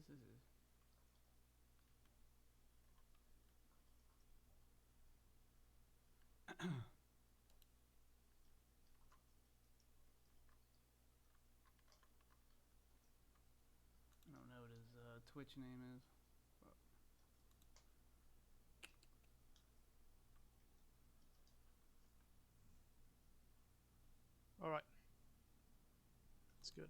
this is it. I don't know what his Twitch name is. But All right. That's good.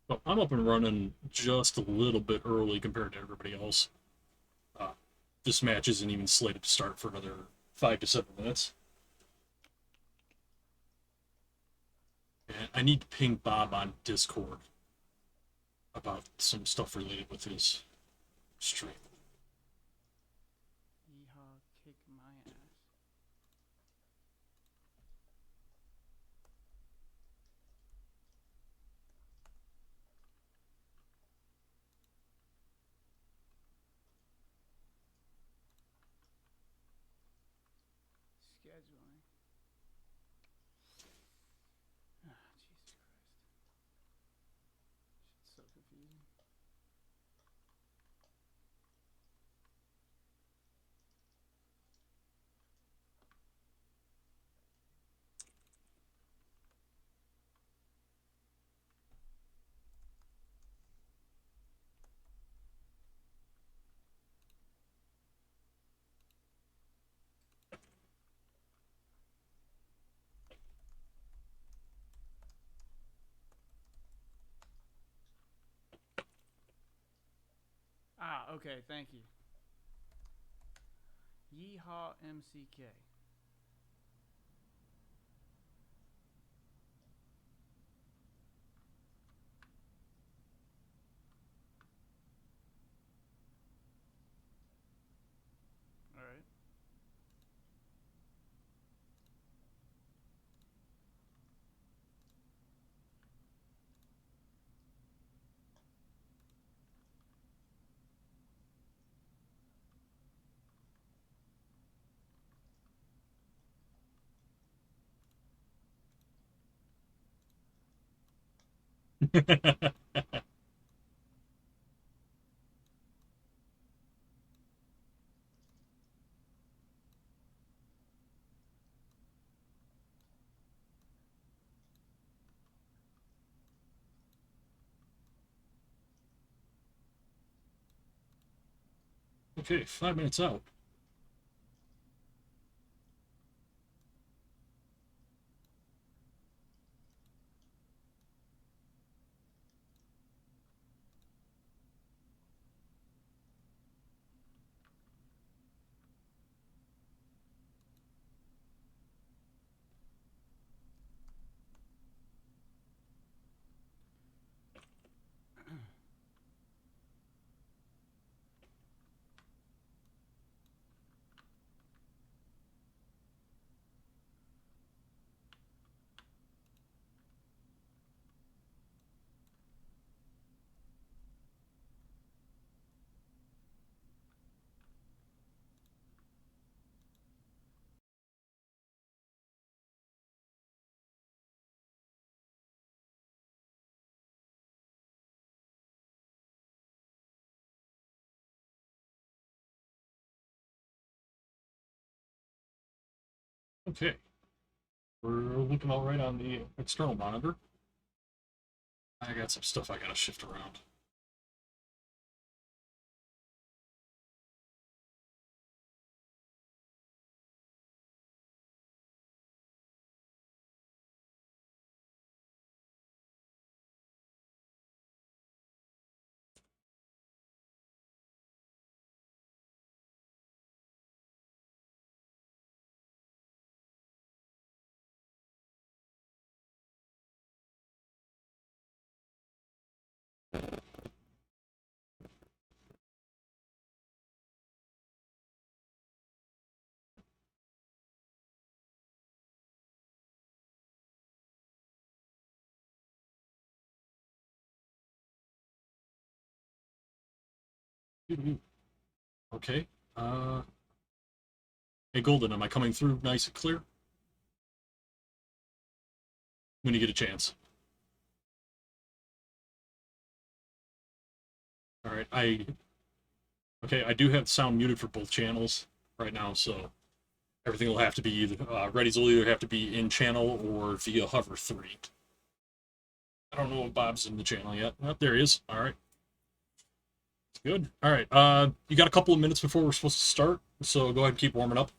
Well, I'm up and running just a little bit early compared to everybody else. Uh, this match isn't even slated to start for another 5 to 7 minutes. And I need to ping Bob on Discord about some stuff related with his stream. Yeehaw, kick my ass. Scheduling. Ah, Jesus Christ. Shit's so confusing. Ah, okay, thank you. Yeehaw MCK. Alright. Okay, 5 minutes out. Okay, we're looking all right on the external monitor. I got some stuff I gotta shift around. Okay. Hey, Golden, am I coming through nice and clear? When you get a chance. All right. Okay. I do have sound muted for both channels right now, so everything will have to be either Ready's will either have to be in channel or via hover 3. I don't know if Bob's in the channel yet. Oh, there he is. All right. Good. All right. You got a couple of minutes before we're supposed to start, so go ahead and keep warming up.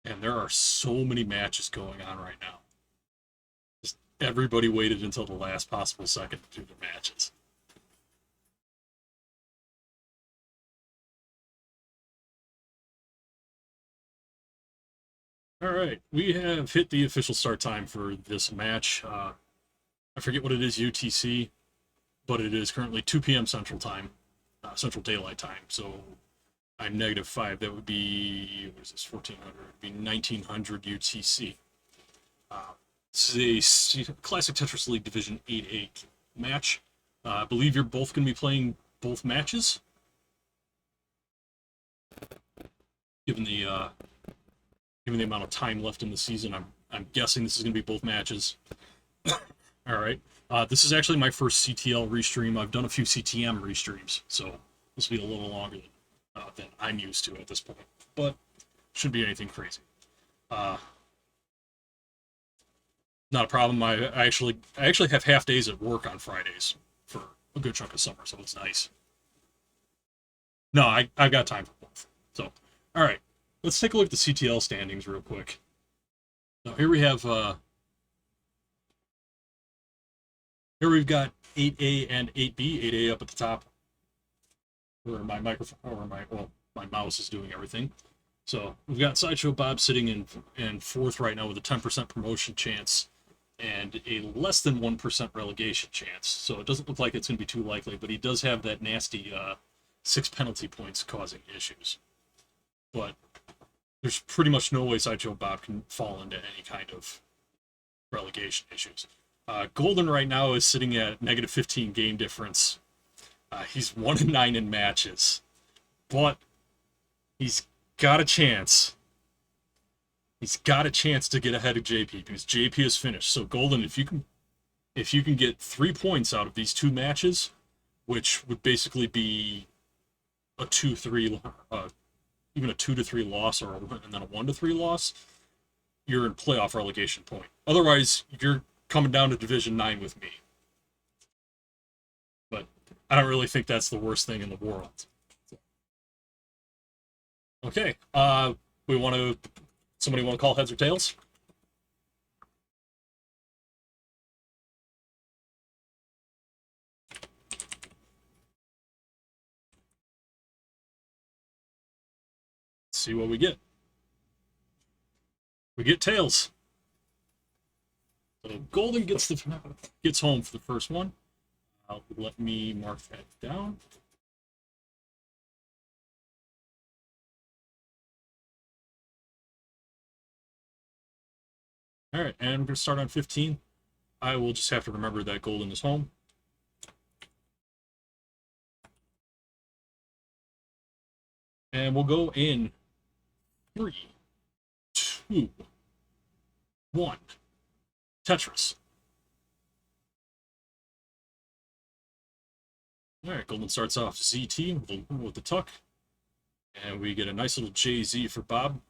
And there are so many matches going on right now. Just everybody waited until the last possible second to do the matches. All right, we have hit the official start time for this match. I forget what it is UTC, but it is currently 2 p.m. Central Time, Central Daylight Time. So I'm -5. That would be, what is this, 1400? It would be 1900 UTC. This is a Classic Tetris League Division 8A match. I believe you're both going to be playing both matches. Given the amount of time left in the season, I'm guessing this is going to be both matches. All right. This is actually my first CTL restream. I've done a few CTM restreams, so this will be a little longer than I'm used to at this point, but shouldn't be anything crazy. Not a problem. I actually have half days at work on Fridays for a good chunk of summer, so it's nice. No, I've got time for both. So, all right, let's take a look at the CTL standings real quick. Now here we have here we've got 8A and 8B. 8A up at the top, where my microphone or my mouse is doing everything. So we've got Sideshow Bob sitting in fourth right now with a 10% promotion chance and a less than 1% relegation chance. So it doesn't look like it's going to be too likely, but he does have that nasty 6 penalty points causing issues. But there's pretty much no way Sideshow Bob can fall into any kind of relegation issues. Golden right now is sitting at -15 game difference. He's 1-9 in matches, but he's got a chance. He's got a chance to get ahead of JP because JP is finished. So Golden, if you can get 3 points out of these 2 matches, which would basically be a 2-3, even a 2-3 loss, and then a 1-3 loss, you're in playoff relegation point. Otherwise, you're coming down to Division 9 with me. But I don't really think that's the worst thing in the world. Okay, somebody want to call heads or tails? see what we get. We get tails. So Golden gets home for the first one. Let me mark that down. All right, and I'm going to start on 15. I will just have to remember that Golden is home. And we'll go in 3, 2, 1. Tetris. All right, Golden starts off ZT with the tuck. And we get a nice little JZ for Bob.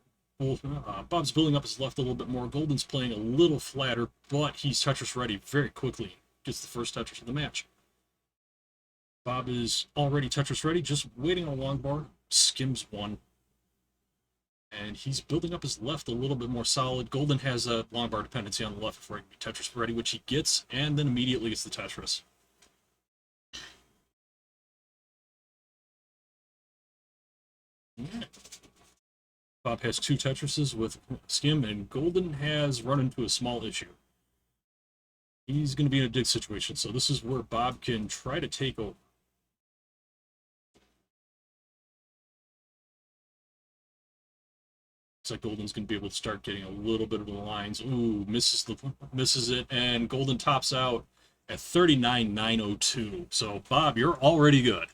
Bob's building up his left a little bit more. Golden's playing a little flatter, but he's Tetris ready very quickly. Gets the first Tetris of the match. Bob is already Tetris ready, just waiting on a long bar. Skims one. And he's building up his left a little bit more solid. Golden has a long bar dependency on the left before he can be Tetris ready, which he gets, and then immediately gets the Tetris. Yeah. Bob has 2 Tetrises with Skim, and Golden has run into a small issue. He's going to be in a dig situation, so this is where Bob can try to take over. Looks like Golden's going to be able to start getting a little bit of the lines. Ooh, misses it, and Golden tops out at 39,902. So, Bob, you're already good.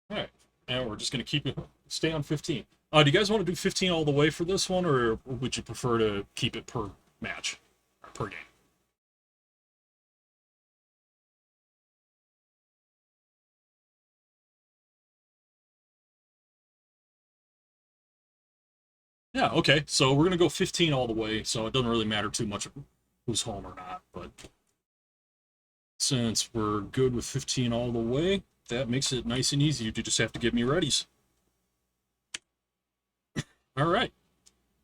All right, and we're just going to stay on 15. Do you guys want to do 15 all the way for this one, or would you prefer to keep it per match, or per game? Yeah, okay, so we're going to go 15 all the way, so it doesn't really matter too much who's home or not, but since we're good with 15 all the way, that makes it nice and easy. You just have to give me readies. All right.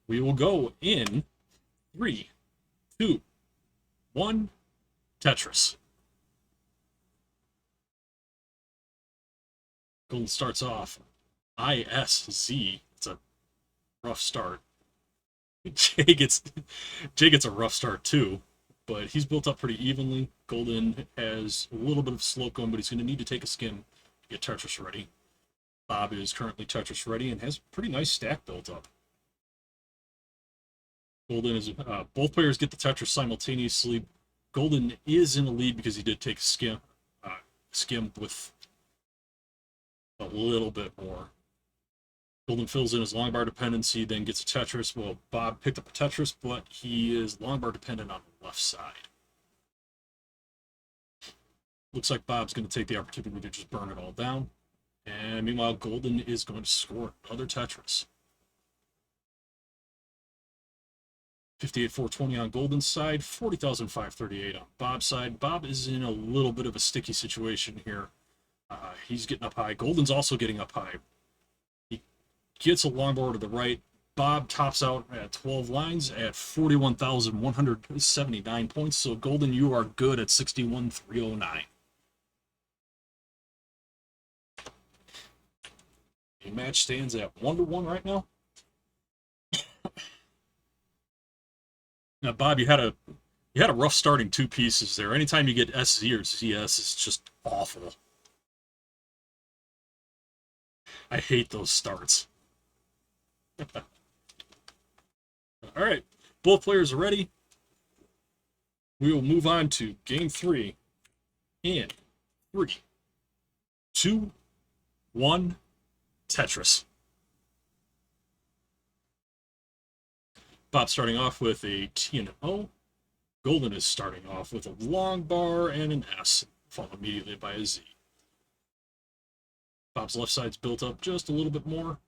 We will go in 3, 2, 1. Tetris. Golden starts off ISZ. It's a rough start. Jay gets a rough start too, but he's built up pretty evenly. Golden has a little bit of slope going, but he's going to need to take a skim to get Tetris ready. Bob is currently Tetris ready and has a pretty nice stack built up. Golden is both players get the Tetris simultaneously. Golden is in the lead because he did take a skim with a little bit more. Golden fills in his long bar dependency, then gets a Tetris. Well, Bob picked up a Tetris, but he is long bar dependent on the left side. Looks like Bob's going to take the opportunity to just burn it all down. And meanwhile, Golden is going to score another Tetris. 58,420 on Golden's side, 40,538 on Bob's side. Bob is in a little bit of a sticky situation here. He's getting up high. Golden's also getting up high. He gets a long bar to the right. Bob tops out at 12 lines at 41,179 points. So Golden, you are good at 61,309. The match stands at 1-1 right now. Now, Bob, you had a rough starting 2 pieces there. Anytime you get SZ or ZS, it's just awful. I hate those starts. All right, both players are ready. We will move on to game 3 in 3, 2, 1. Tetris. Bob starting off with a T and an O. Golden is starting off with a long bar and an S, followed immediately by a Z. Bob's left side's built up just a little bit more.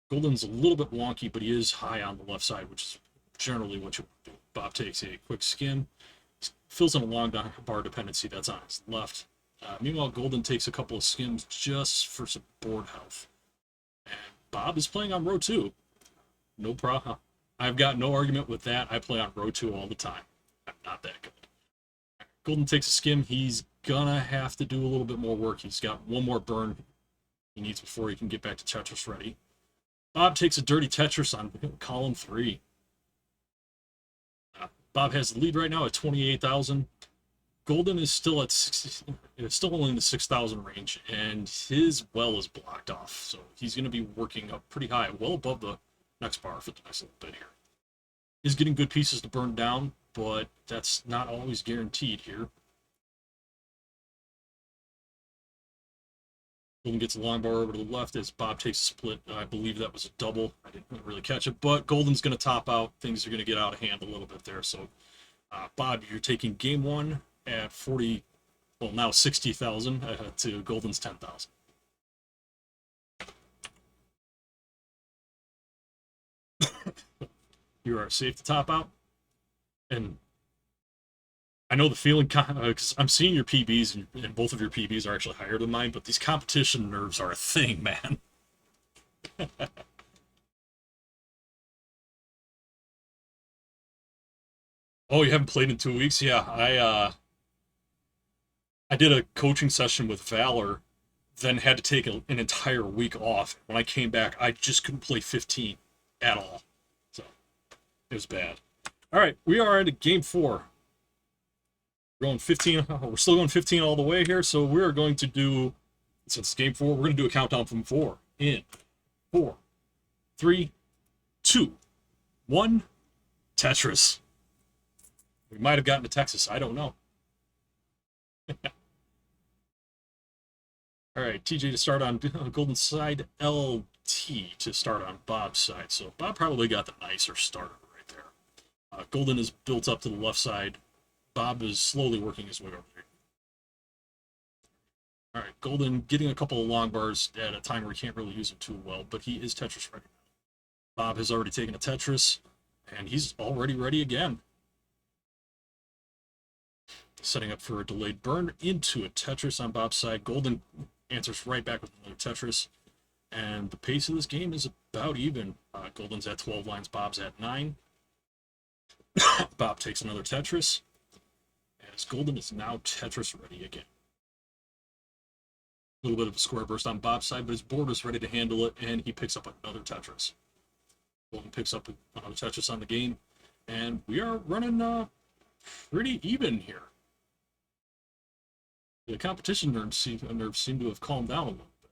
Golden's a little bit wonky, but he is high on the left side, which is generally what you do. Bob takes a quick skim, fills in a long bar dependency that's on his left. Meanwhile, Golden takes a couple of skims just for some board health. And Bob is playing on row 2. No problem. I've got no argument with that. I play on row 2 all the time. I'm not that good. Golden takes a skim. He's gonna have to do a little bit more work. He's got one more burn he needs before he can get back to Tetris ready. Bob takes a dirty Tetris on column 3. Bob has the lead right now at 28,000. Golden is still at 60, it's still only in the 6,000 range, and his well is blocked off. So he's going to be working up pretty high, well above the next bar for the next little bit here. He's getting good pieces to burn down, but that's not always guaranteed here. Golden gets a long bar over to the left as Bob takes a split. I believe that was a double. I didn't really catch it, but Golden's going to top out. Things are going to get out of hand a little bit there. So, Bob, you're taking game 1 at 40, well, now 60,000 to Golden's 10,000. You are safe to top out. And I know the feeling, because I'm seeing your PBs, and both of your PBs are actually higher than mine, but these competition nerves are a thing, man. Oh, you haven't played in 2 weeks? Yeah, I did a coaching session with Valor, then had to take an entire week off. When I came back, I just couldn't play 15 at all. So, it was bad. All right, we are into game 4. We're going 15. We're still going 15 all the way here, so we're going to do, since it's game 4, we're going to do a countdown from 4. In 4, 3, 2, 1, Tetris. We might have gotten to Texas. I don't know. All right, TJ to start on Golden side, LT to start on Bob's side. So Bob probably got the nicer starter right there. Golden is built up to the left side. Bob is slowly working his way over here. All right, Golden getting a couple of long bars at a time where he can't really use them too well, but he is Tetris ready. Bob has already taken a Tetris, and he's already ready again. Setting up for a delayed burn into a Tetris on Bob's side. Golden answers right back with another Tetris. And the pace of this game is about even. Golden's at 12 lines, Bob's at 9. Bob takes another Tetris. As Golden is now Tetris ready again. A little bit of a square burst on Bob's side, but his board is ready to handle it, and he picks up another Tetris. Golden picks up another Tetris on the game, and we are running pretty even here. The competition nerves seem to have calmed down a little bit.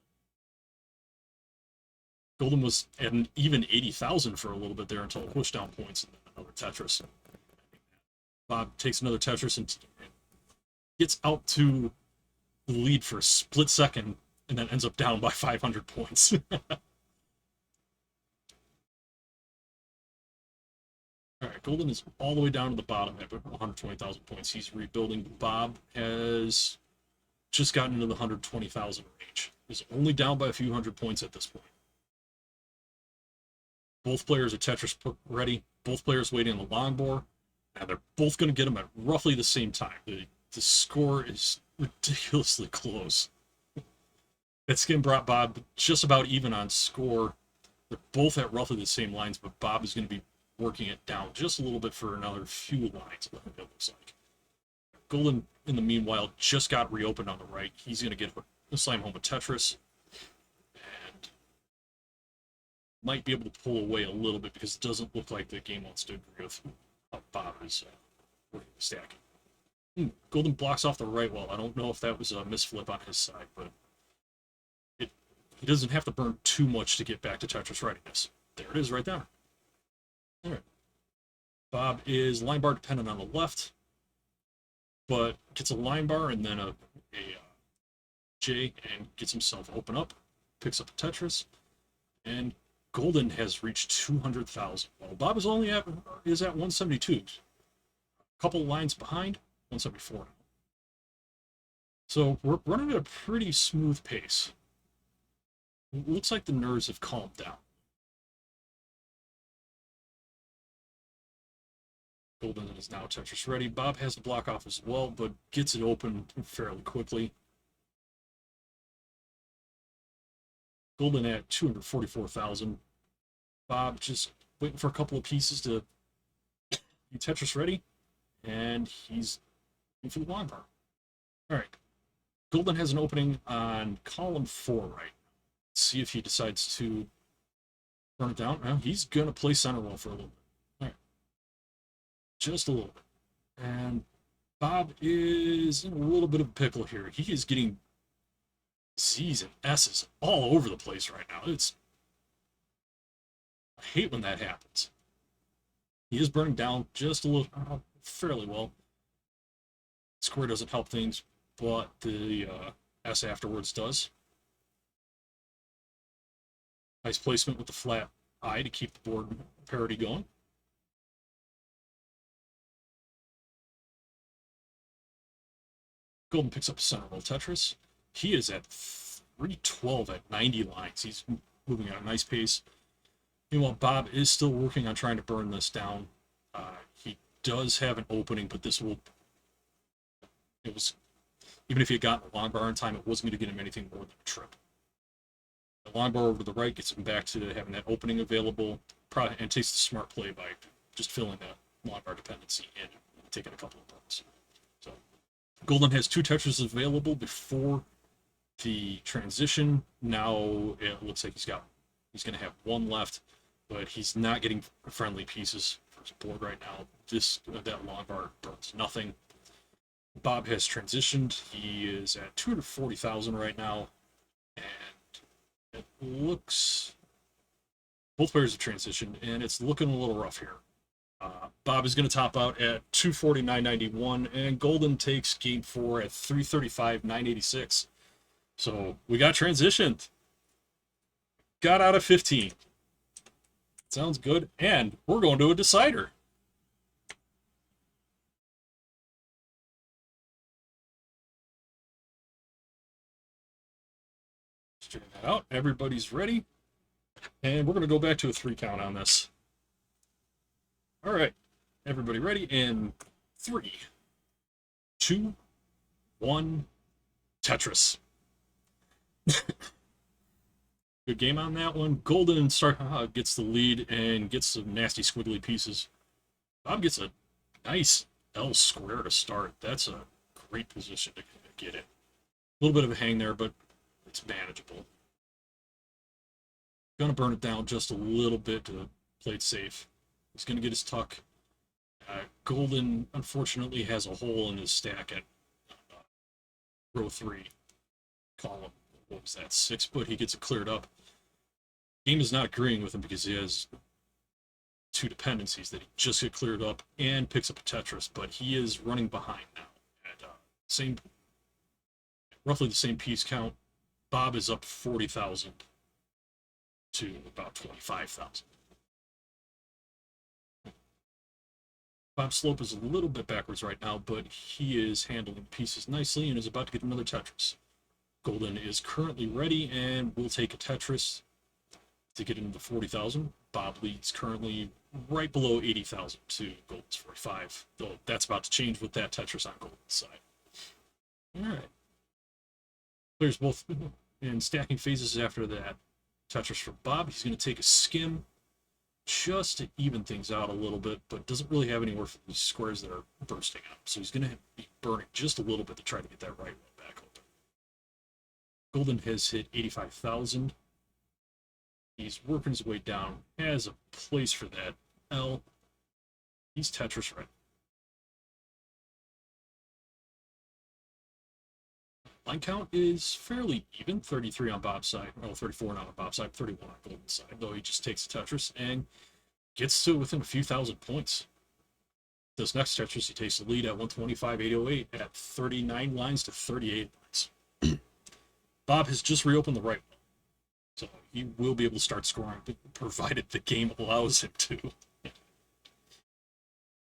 Golden was at an even 80,000 for a little bit there until push down points and then another Tetris. Bob takes another Tetris and gets out to the lead for a split second and then ends up down by 500 points. All right, Golden is all the way down to the bottom at 120,000 points. He's rebuilding. Bob has just gotten into the 120,000 range. He's only down by a few hundred points at this point. Both players are Tetris ready. Both players waiting on the long bore. And they're both going to get them at roughly the same time. The score is ridiculously close. That skin brought Bob just about even on score. They're both at roughly the same lines, but Bob is going to be working it down just a little bit for another few lines, it looks like. Golden, in the meanwhile, just got reopened on the right. He's going to get a slam home with Tetris. And might be able to pull away a little bit because it doesn't look like the game wants to agree with how Bob is working the stack. Golden blocks off the right wall. I don't know if that was a misflip on his side, but he doesn't have to burn too much to get back to Tetris readiness. There it is right there. All right. Bob is line bar dependent on the left, but gets a line bar and then a J and gets himself open up, picks up a Tetris, and Golden has reached 200,000. Well, Bob is at 172. A couple lines behind, 174 now. So we're running at a pretty smooth pace. It looks like the nerves have calmed down. Golden is now Tetris ready. Bob has the block off as well, but gets it open fairly quickly. Golden at 244,000. Bob just waiting for a couple of pieces to be Tetris ready, and he's looking for the long bar. All right. Golden has an opening on column 4, right? Let's see if he decides to burn it down. Well, he's going to play center roll for a little bit. All right. Just a little bit. And Bob is in a little bit of a pickle here. He is getting Z's and S's all over the place right now. I hate when that happens. He is burning down just a little, fairly well. Square doesn't help things, but the S afterwards does. Nice placement with the flat I to keep the board parity going. Golden picks up a center roll Tetris. He is at 312 at 90 lines. He's moving at a nice pace. Meanwhile, Bob is still working on trying to burn this down. He does have an opening, but even if he had gotten the long bar in time, it wasn't going to get him anything more than a trip. The long bar over to the right gets him back to having that opening available, and takes the smart play by just filling that long bar dependency and taking a couple of burns. So Golden has 2 Tetris available before the transition. Now it looks like he's going to have 1 left, but he's not getting friendly pieces for his board right now. That long bar burns nothing. Bob has transitioned. He is at 240,000 right now, and it looks both players have transitioned, and it's looking a little rough here. Bob is going to top out at 249.91, and Golden takes game 4 at 335.986. So we got transitioned. Got out of 15. Sounds good, and we're going to a decider. Straighten that out. Everybody's ready. And we're going to go back to a 3 count on this. All right. Everybody ready? In 3, 2, 1, Tetris. Good game on that one. Golden gets the lead and gets some nasty squiggly pieces. Bob gets a nice L square to start. That's a great position to get in. A little bit of a hang there, but it's manageable. Gonna burn it down just a little bit to play it safe. He's gonna get his tuck. Golden, unfortunately, has a hole in his stack at row 3, column, what was that, 6, but he gets it cleared up. Game is not agreeing with him because he has 2 dependencies that he just get cleared up and picks up a Tetris, but he is running behind now at roughly the same piece count. Bob is up 40,000 to about 25,000. Bob's slope is a little bit backwards right now, but he is handling pieces nicely and is about to get another Tetris. Golden is currently ready and will take a Tetris to get into the 40,000. Bob leads currently right below 80,000 to Golden's 45, though that's about to change with that Tetris on Golden's side. All right. Players both in stacking phases after that Tetris for Bob. He's going to take a skim just to even things out a little bit, but doesn't really have anywhere for these squares that are bursting out. So he's going to be burning just a little bit to try to get that right one back open. Golden has hit 85,000. He's working his way down, has a place for that L. He's Tetris right. Line count is fairly even, 33 on Bob's side, 34 not on Bob's side, 31 on Golden's side, though he just takes a Tetris and gets to within a few thousand points. This next Tetris, he takes the lead at 125.808 at 39 lines to 38 lines. Bob has just reopened the right one, so he will be able to start scoring, provided the game allows him to. All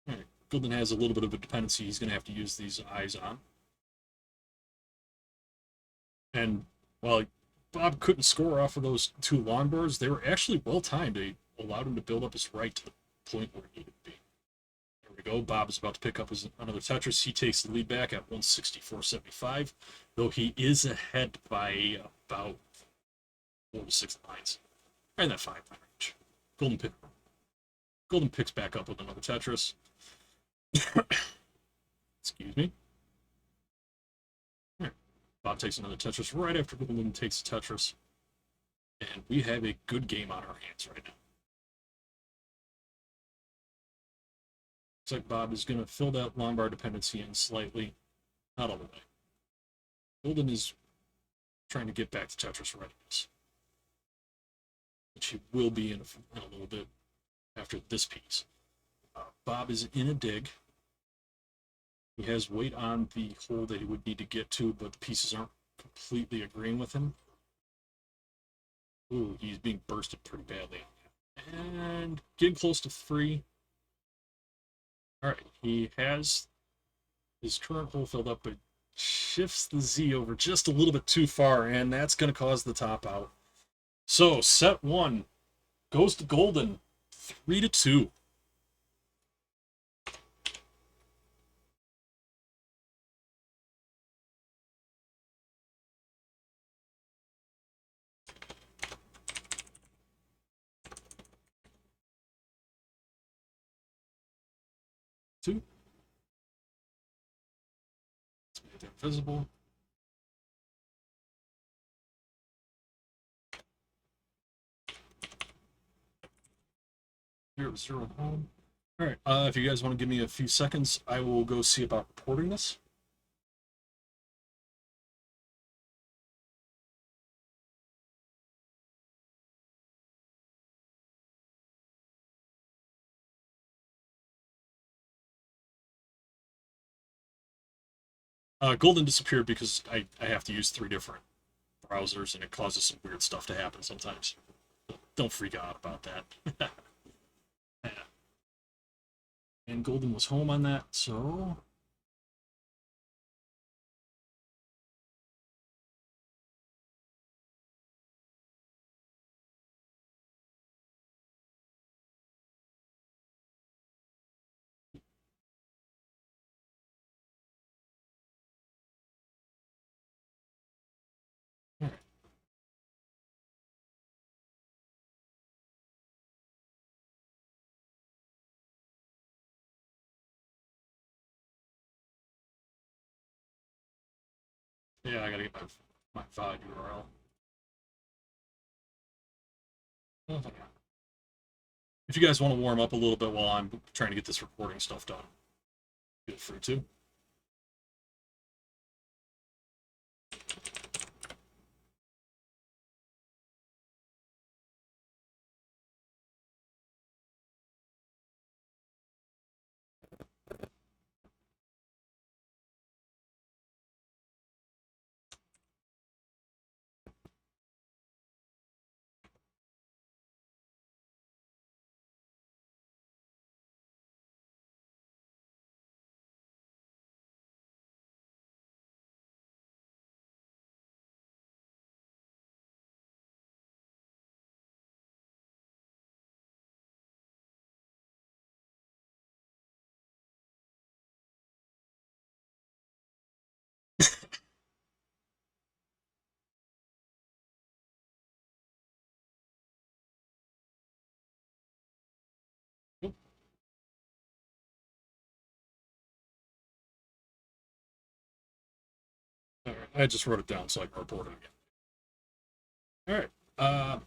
right. Golden has a little bit of a dependency he's going to have to use these eyes on. And while Bob couldn't score off of those 2 long bars, they were actually well timed. They allowed him to build up his right to the point where he needed to be. There we go. Bob is about to pick up another Tetris. He takes the lead back at 164.75, though he is ahead by about 4 to 6 lines. And that 5 line range. Golden pick. Golden picks back up with another Tetris. Excuse me. All right. Bob takes another Tetris right after Golden takes a Tetris. And we have a good game on our hands right now. Looks like Bob is going to fill that Lombard dependency in slightly. Not all the way. Golden is trying to get back to Tetris readiness, which he will be in a little bit after this piece. Bob is in a dig. He has weight on the hole that he would need to get to, but the pieces aren't completely agreeing with him. Ooh, he's being bursted pretty badly. And getting close to 3. Alright, he has his current hole filled up, but shifts the Z over just a little bit too far, and that's going to cause the top out. So, set 1 goes to Golden, 3-2. Two. Let's make that visible. Zero home. All right. If you guys want to give me a few seconds, I will go see about reporting this. Golden disappeared because I have to use 3 different browsers, and it causes some weird stuff to happen sometimes. Don't freak out about that. Yeah. And Golden was home on that, so... All right. Yeah, I gotta get my VOD URL. Oh, yeah. If you guys want to warm up a little bit while I'm trying to get this recording stuff done, feel free to. All right, I just wrote it down so I can report it again. All right.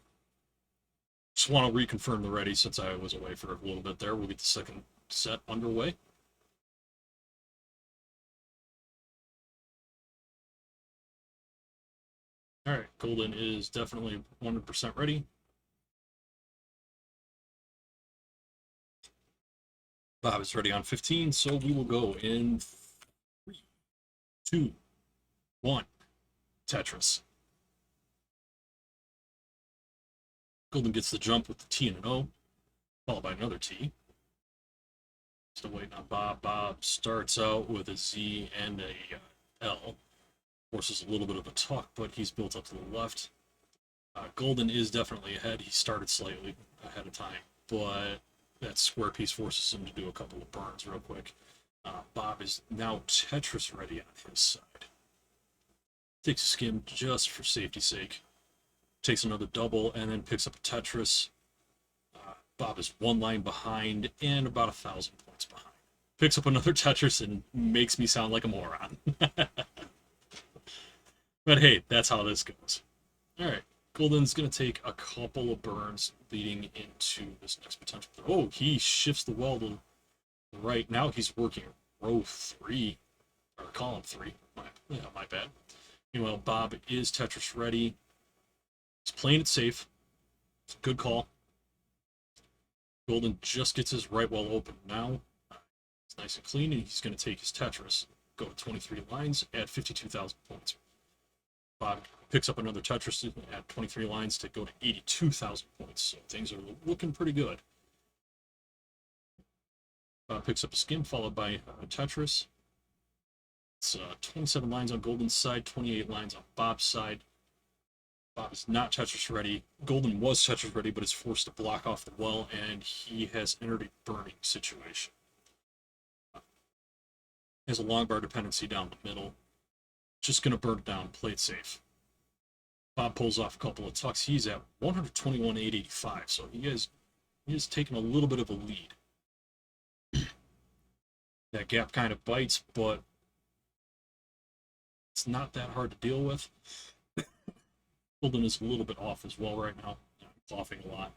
Just want to reconfirm the ready since I was away for a little bit there. We'll get the second set underway. All right, Golden is definitely 100% ready. Bob is ready on 15, so we will go in 3, 2, 1. Tetris. Golden gets the jump with the T and an O, followed by another T. Still waiting on Bob. Bob starts out with a Z and a L. Forces a little bit of a tuck, but he's built up to the left. Golden is definitely ahead. He started slightly ahead of time, but that square piece forces him to do a couple of burns real quick. Bob is now Tetris ready on his side. Takes a skim just for safety's sake. Takes another double and then picks up a Tetris. Bob is 1 line behind and about 1,000 points behind. Picks up another Tetris and makes me sound like a moron. But hey, that's how this goes. Alright, Golden's going to take a couple of burns leading into this next potential. Oh, he shifts the well to the right. Now he's working row 3, or column 3. My bad. Meanwhile, Bob is Tetris ready. He's playing it safe. It's a good call. Golden just gets his right well open now. It's nice and clean, and he's going to take his Tetris, go to 23 lines, add 52,000 points. Bob picks up another Tetris at 23 lines to go to 82,000 points. So things are looking pretty good. Bob picks up a skim, followed by a Tetris. It's 27 lines on Golden's side, 28 lines on Bob's side. Bob is not Tetris ready. Golden was Tetris ready, but is forced to block off the well, and he has entered a burning situation. He has a long bar dependency down the middle. Just going to burn it down, play it safe. Bob pulls off a couple of tucks. He's at 121,885, so he has taken a little bit of a lead. That gap kind of bites, but it's not that hard to deal with. Golden is a little bit off as well right now. He's offing a lot.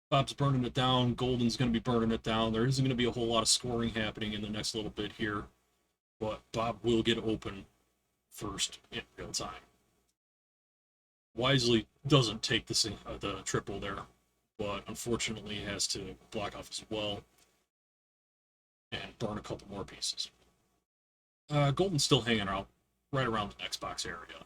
Bob's burning it down. Golden's going to be burning it down. There isn't going to be a whole lot of scoring happening in the next little bit here, but Bob will get open first in real time. Wisely doesn't take the triple there, but unfortunately has to block off as well and burn a couple more pieces. Golden's still hanging out right around the next box area.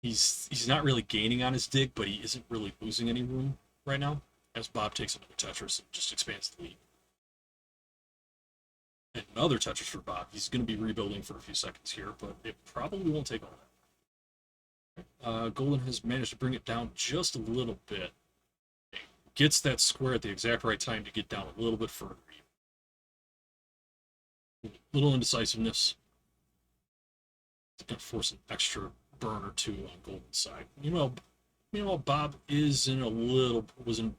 He's not really gaining on his dig, but he isn't really losing any room right now, as Bob takes another Tetris and just expands the lead. And another Tetris for Bob. He's going to be rebuilding for a few seconds here, but it probably won't take all that. Golden has managed to bring it down just a little bit. Gets that square at the exact right time to get down a little bit further. A little indecisiveness. It's going to force an extra burn or two on Golden's side. Meanwhile, Bob was in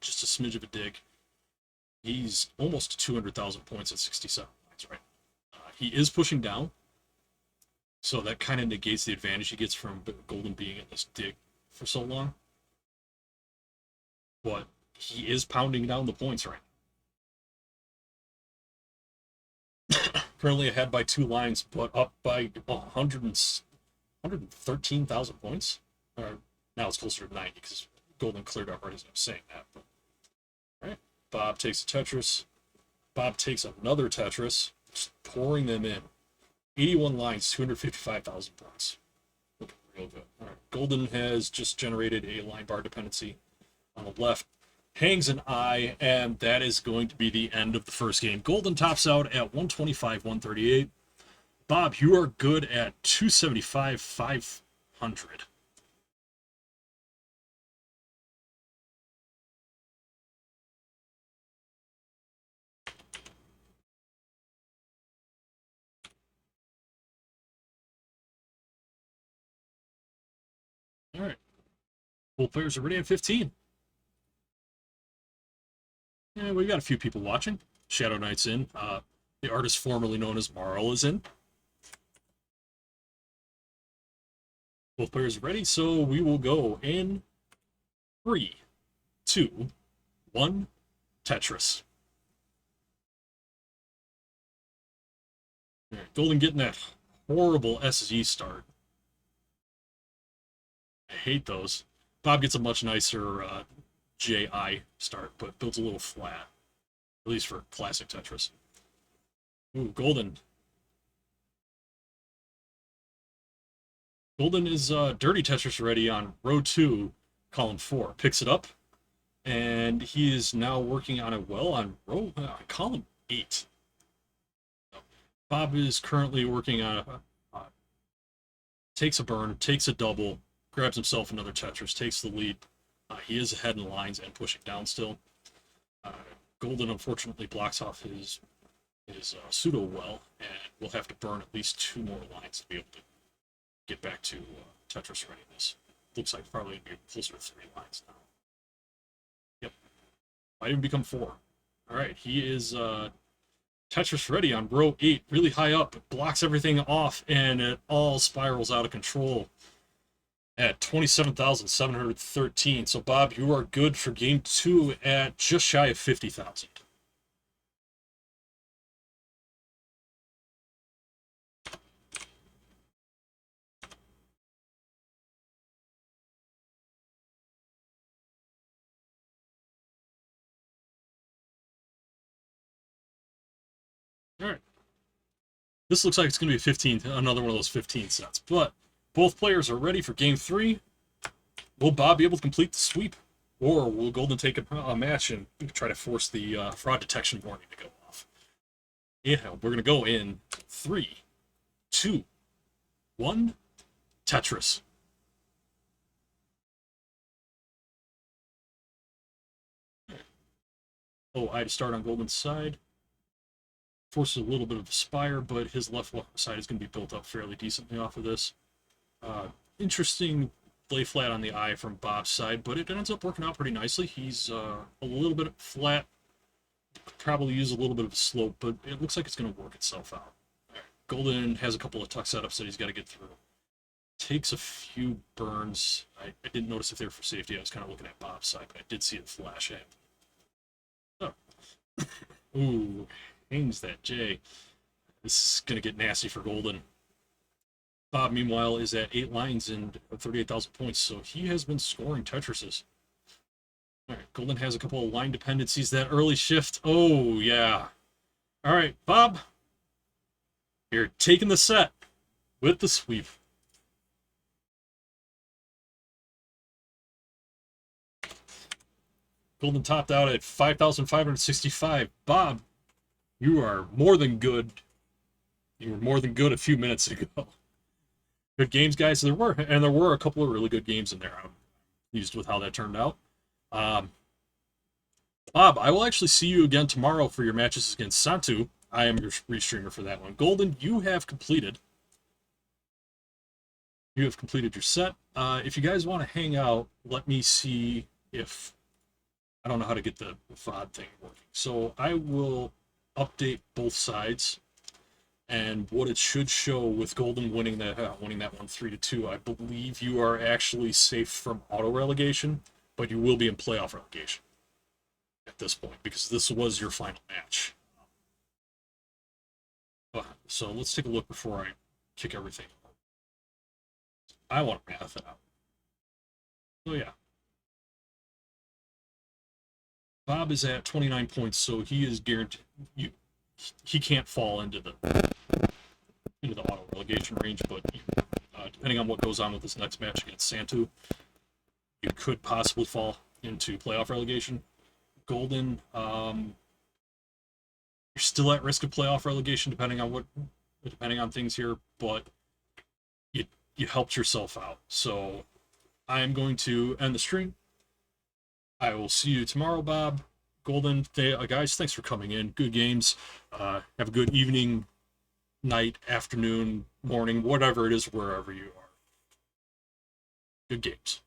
just a smidge of a dig. He's almost to 200,000 points at 67 lines, right? He is pushing down, so that kind of negates the advantage he gets from Golden being in this dig for so long. But he is pounding down the points right now. Currently ahead by 2 lines, but up by 113,000 points. Now it's closer to 90 because Golden cleared up right as I'm saying that. But, all right, Bob takes a Tetris. Bob takes another Tetris, just pouring them in. 81 lines, 255,000 points. Looking real good. All right, Golden has just generated a line bar dependency on the left. Hangs an eye, and that is going to be the end of the first game. Golden tops out at 125, 138. Bob, you are good at 275, 500. All right. Both players are ready at 15. Yeah, we got a few people watching. Shadow Knight's in. The artist formerly known as Marl is in. Both players are ready, so we will go in 3, 2, 1, Tetris. All right, Golden getting that horrible SZ start. I hate those. Bob gets a much nicer JI start, but builds a little flat. At least for classic Tetris. Ooh, Golden. Golden is dirty Tetris ready on row 2, column 4. Picks it up, and he is now working on it well on column 8. Bob is currently working on takes a burn, takes a double, grabs himself another Tetris, takes the lead. He is ahead in lines and pushing down still. Golden unfortunately blocks off his pseudo well, and will have to burn at least 2 more lines to be able to get back to Tetris readiness. Looks like probably going to be closer to 3 lines now. Yep. Might even become 4. All right, he is Tetris ready on row 8, really high up, blocks everything off, and it all spirals out of control at 27,713. So, Bob, you are good for game 2 at just shy of 50,000. All right. This looks like it's going to be 15, another one of those 15 sets. But both players are ready for game 3. Will Bob be able to complete the sweep? Or will Golden take a match and try to force the fraud detection warning to go off? Yeah, we're going to go in 3, 2, 1. Tetris. Oh, I had to start on Golden's side. Forces a little bit of a spire, but his left side is going to be built up fairly decently off of this. Interesting lay flat on the eye from Bob's side, but it ends up working out pretty nicely. He's a little bit flat, probably use a little bit of a slope, but it looks like it's going to work itself out. Golden has a couple of tuck setups that he's got to get through. Takes a few burns. I didn't notice if they were for safety. I was kind of looking at Bob's side, but I did see it flash in. Oh. Ooh, hangs that J. This is going to get nasty for Golden. Bob, meanwhile, is at 8 lines and 38,000 points, so he has been scoring Tetrises. All right, Golden has a couple of line dependencies. That early shift, oh, yeah. All right, Bob, you're taking the set with the sweep. Golden topped out at 5,565. Bob, you are more than good. You were more than good a few minutes ago. Good games, guys. There were a couple of really good games in there. I'm pleased with how that turned out. Bob, I will actually see you again tomorrow for your matches against Santu. I am your restreamer for that one. Golden, you have completed. You have completed your set. If you guys want to hang out, let me see if I don't know how to get the VOD thing working. So I will update both sides, and what it should show with Golden winning that one 3-2. I believe you are actually safe from auto relegation, but you will be in playoff relegation at this point because this was your final match. So let's take a look before I kick everything. I want to math it out. So yeah. Bob is at 29 points, so he is guaranteed. He can't fall into the auto relegation range, but depending on what goes on with this next match against Santu, you could possibly fall into playoff relegation. Golden, you're still at risk of playoff relegation depending on things here, but you helped yourself out. So I am going to end the stream. I will see you tomorrow, Bob. Golden, guys, thanks for coming in. Good games. Have a good evening, night, afternoon, morning, whatever it is, wherever you are. Good games.